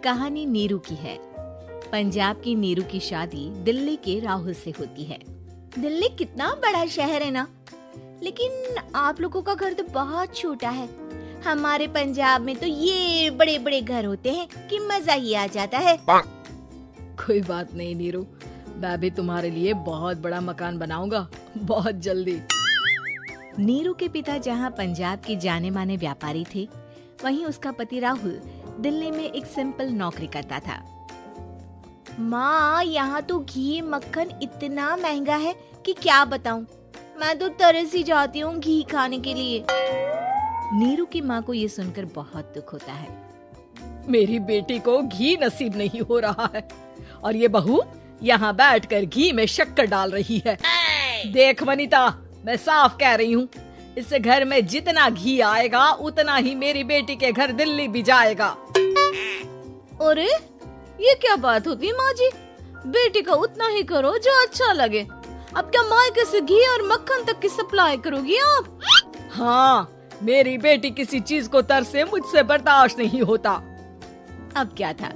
कहानी नीरू की है। पंजाब की नीरू की शादी दिल्ली के राहुल से होती है। दिल्ली कितना बड़ा शहर है ना, लेकिन आप लोगों का घर तो बहुत छोटा है। हमारे पंजाब में तो ये बड़े बड़े घर होते हैं कि मजा ही आ जाता है। कोई बात नहीं नीरू, मैं भी तुम्हारे लिए बहुत बड़ा मकान बनाऊंगा बहुत जल्दी। नीरू के पिता जहाँ पंजाब के जाने माने व्यापारी थे, वहीं उसका पति राहुल दिल्ली में एक सिंपल नौकरी करता था। माँ, यहाँ तो घी मक्खन इतना महंगा है कि क्या बताऊं। मैं तो तरस ही जाती हूँ घी खाने के लिए। नीरू की माँ को ये सुनकर बहुत दुख होता है। मेरी बेटी को घी नसीब नहीं हो रहा है और ये बहू यहाँ बैठकर घी में शक्कर डाल रही है। देख वनिता, मैं साफ कह रही हूँ, इस घर में जितना घी आएगा उतना ही मेरी बेटी के घर दिल्ली भी जाएगा। अरे ये क्या बात होती है माँ जी? बेटी का उतना ही करो जो अच्छा लगे। अब क्या मायके से घी और मक्खन तक की सप्लाई करोगी आप? हाँ, मेरी बेटी किसी चीज को तरसे मुझसे बर्दाश्त नहीं होता। अब क्या था,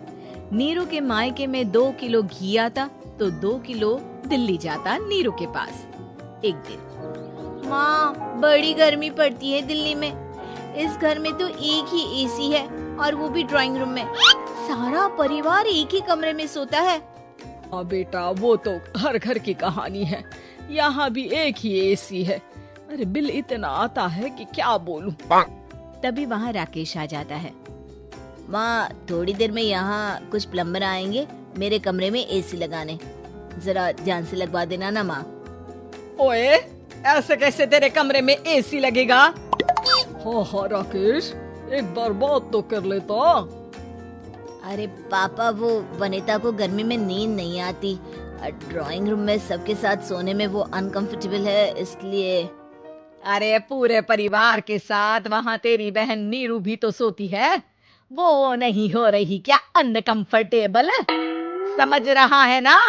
नीरू के मायके में 2 किलो घी आता तो 2 किलो दिल्ली जाता नीरू के पास। एक दिन, माँ बड़ी गर्मी पड़ती है दिल्ली में। इस घर में तो एक ही एसी है और वो भी ड्राइंग रूम में। सारा परिवार एक ही कमरे में सोता है। हाँ बेटा, वो तो हर घर की कहानी है। यहाँ भी एक ही एसी है। अरे बिल इतना आता है कि क्या बोलूं। तभी वहाँ राकेश आ जाता है। माँ, थोड़ी देर में यहाँ कुछ प्लम्बर आएंगे मेरे कमरे में एसी लगाने। जरा ध्यान से लगवा देना ना माँ। ओए, ऐसे कैसे तेरे कमरे में एसी लगेगा? हाँ राकेश, एक बार बात तो कर लेता। अरे पापा, वो वनिता को गर्मी में नींद नहीं आती। ड्राइंग रूम में सबके साथ सोने में वो अनकंफर्टेबल है, इसलिए। अरे पूरे परिवार के साथ वहाँ तेरी बहन नीरू भी तो सोती है। वो नहीं हो रही क्या अनकंफर्टेबल? समझ रहा है ना?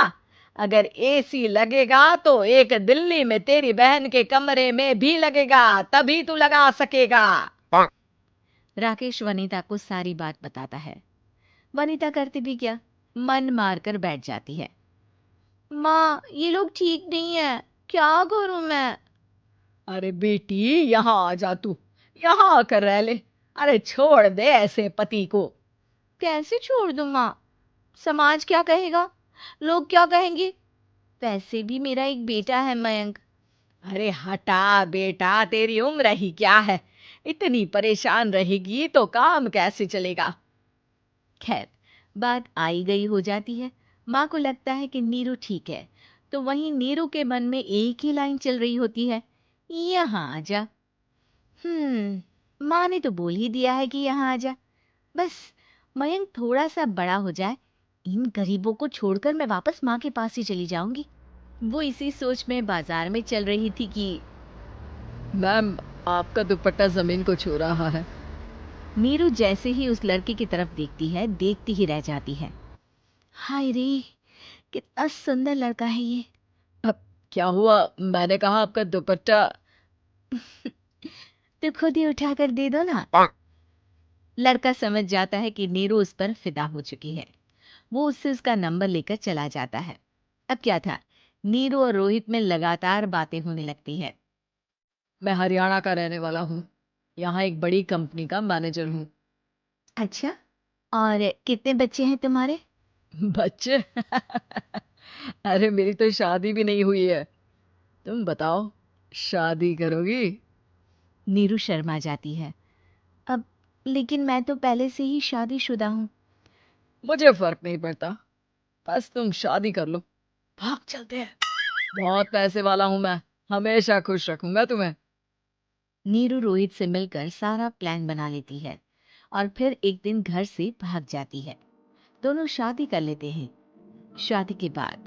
अगर एसी लगेगा तो एक दिल्ली में तेरी बहन के कमरे में भी लगेगा, तभी तू लगा सकेगा। राकेश वनिता को सारी बात बताता है। वनिता करती भी क्या, मन मारकर बैठ जाती है। माँ, ये लोग ठीक नहीं है, क्या करूं मैं? अरे बेटी, यहाँ आ जा, तू यहाँ आकर रह ले। अरे छोड़ दे ऐसे पति को। कैसे छोड़ दूं माँ? समाज क्या कहेगा, लोग क्या कहेंगे? वैसे भी मेरा एक बेटा है मयंक। अरे हटा बेटा, तेरी उम्र ही क्या है? इतनी परेशान रहेगी तो काम कैसे चलेगा? खैर, बात आई गई हो जाती है। माँ को लगता है कि नीरू ठीक है, तो वहीं नीरू के मन में एक ही लाइन चल रही होती है, यहाँ आ जा। माँ ने तो बोल ही दिया है कि यहाँ आ जा। बस मयंक थोड़ा सा बड़ा हो जाए, इन गरीबों को छोड़कर मैं वापस माँ के पास ही चली जाऊंगी। वो इसी सोच में बाजार में चल रही थी कि मैम, आपका दुपट्टा जमीन को छू रहा है। नीरू जैसे ही उस लड़के की तरफ देखती है, देखती ही रह जाती है। हाय रे, कितना सुंदर लड़का है ये। अब क्या हुआ? मैंने कहा आपका दुपट्टा। तो खुद ही उठा कर दे दो ना। लड़का समझ जाता है कि नीरू उस पर फिदा हो चुकी है। वो उससे उसका नंबर लेकर चला जाता है। अब क्या था, नीरू और रोहित में लगातार बातें होने लगती है। मैं हरियाणा का रहने वाला हूँ, यहाँ एक बड़ी कंपनी का मैनेजर हूँ। अच्छा, और कितने बच्चे हैं तुम्हारे? बच्चे? अरे मेरी तो शादी भी नहीं हुई है। तुम बताओ, शादी करोगी? नीरू शर्मा जाती है। अब लेकिन मैं तो पहले से ही शादीशुदा हूँ। मुझे फर्क नहीं पड़ता, बस तुम शादी कर लो। भाग चलते हैं, बहुत पैसे वाला हूं मैं, हमेशा खुश रखूंगा तुम्हें। नीरू रोहित से मिलकर सारा प्लान बना लेती है और फिर एक दिन घर से भाग जाती है। दोनों शादी कर लेते हैं। शादी के बाद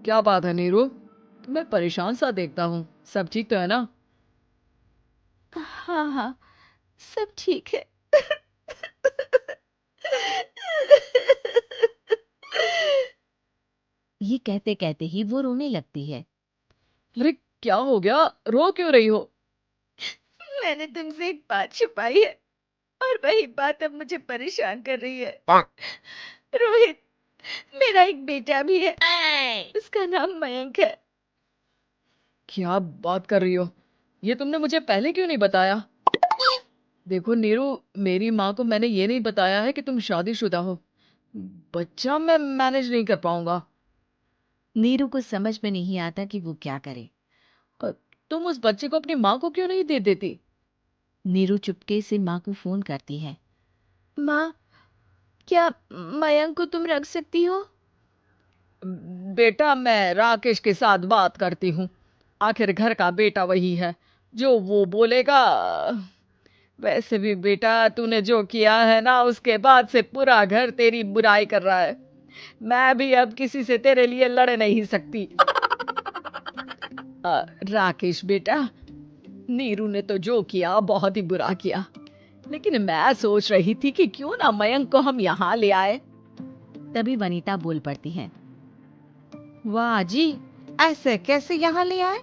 क्या बात है नीरू, तुम्हें परेशान सा देखता हूँ, सब ठीक तो है ना? हाँ हाँ, सब ठीक है। ये कहते कहते ही वो रोने लगती है। अरे क्या हो गया, रो क्यों रही हो? मैंने तुमसे एक बात छुपाई है। और वही बात अब मुझे परेशान कर रही है। रोहित, मेरा एक बेटा भी है, उसका नाम मयंक है। क्या बात कर रही हो? ये तुमने मुझे पहले क्यों नहीं बताया? देखो नीरू, मेरी माँ को मैंने ये नहीं बताया है कि तुम शादीशुदा हो। बच्चा मैं मैनेज नहीं कर पाऊंगा। नीरू को समझ में नहीं आता कि वो क्या करे। अ, तुम उस बच्चे को अपनी माँ को क्यों नहीं दे देती? नीरू चुपके से माँ को फोन करती है। माँ, क्या मयंक को तुम रख सकती हो? बेटा, मैं राकेश के साथ बात करती हूँ। आखिर घर का बेटा वही है, जो वो बोलेगा। वैसे भी बेटा, तूने जो किया है ना, उसके बाद से पूरा घर तेरी बुराई कर रहा है। मैं भी अब किसी से तेरे लिए लड़ नहीं सकती। राकेश बेटा, नीरू ने तो जो किया बहुत ही बुरा किया, लेकिन मैं सोच रही थी कि क्यों ना मयंक को हम यहाँ ले आए। तभी वनीता बोल पड़ती है। वाह जी, ऐसे कैसे यहाँ ले आए?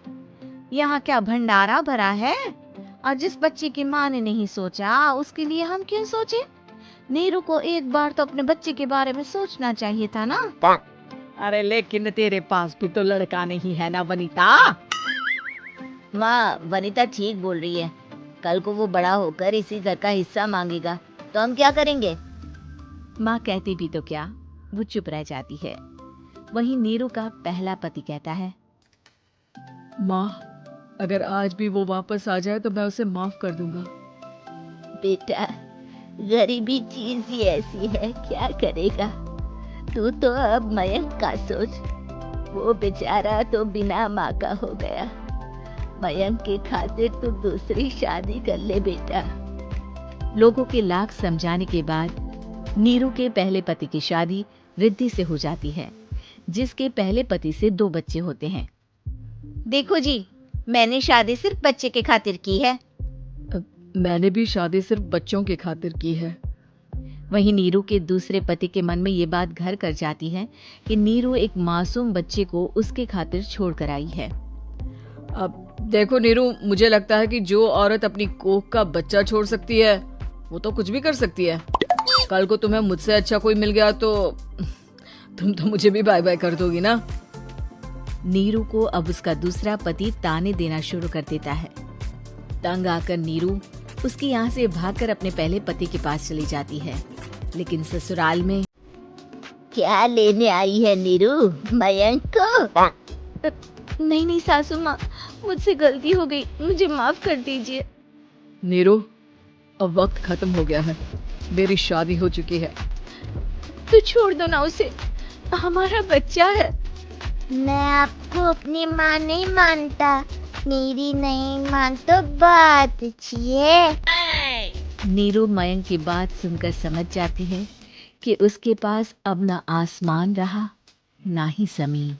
यहाँ क्या भंडारा भरा है? और जिस बच्चे की माँ ने नहीं सोचा, उसके लिए हम क्यों सोचे? नीरू को एक बार तो अपने बच्चे के बारे में सोचना चाहिए था ना। अरे लेकिन तेरे पास भी तो लड़का नहीं है ना वनीता। माँ, वनीता ठीक बोल रही है। कल को वो बड़ा होकर इसी घर का हिस्सा मांगेगा, तो हम क्या करेंगे? माँ कहती भी तो क्या, वो चुप रह जाती है। वहीं नीरू का पहला पति कहता है। माँ, अगर आज भी वो वापस आ जाए तो मैं उसे माफ कर दूंगा। बेटा, गरीबी चीज ही ऐसी है, क्या करेगा। तू तो अब मयंक का सोच। वो बेचारा तो बिना माँ का हो गया। मयंक के खातिर तू दूसरी शादी कर ले बेटा। लोगों के लाख समझाने के बाद नीरू के पहले पति की शादी रिद्धि से हो जाती है, जिसके पहले पति से 2 बच्चे होते हैं। देखो जी, मैंने शादी सिर्फ बच्चे के खातिर की है। मैंने भी शादी सिर्फ बच्चों के खातिर की है। वहीं नीरू के दूसरे पति के मन में ये बात घर कर जाती है कि नीरू एक मासूम बच्चे को उसके खातिर छोड़ कर आई है। अब देखो नीरू, मुझे लगता है कि जो औरत अपनी कोख का बच्चा छोड़ सकती है, वो तो कुछ भी कर सकती है। कल को तुम्हें मुझसे अच्छा कोई मिल गया तो तुम तो मुझे भी बाय बाय कर दोगी ना। नीरू को अब उसका दूसरा पति ताने देना शुरू कर देता है। तंग आकर नीरू उसके यहाँ से भागकर अपने पहले पति के पास चली जाती है, लेकिन ससुराल में क्या लेने आई है नीरू, मयंक को? नहीं नहीं सासू माँ, मुझसे गलती हो गई, मुझे माफ कर दीजिए। नीरू, अब वक्त खत्म हो गया है, मेरी शादी हो चुकी है। तो छोड़ दो ना उसे, हमारा बच्चा है। मैं आपको अपनी माँ नहीं मानता, मेरी नहीं मान तो बात अच्छी। नीरू मयंक की बात सुनकर समझ जाती है कि उसके पास अब ना आसमान रहा, ना ही जमीन।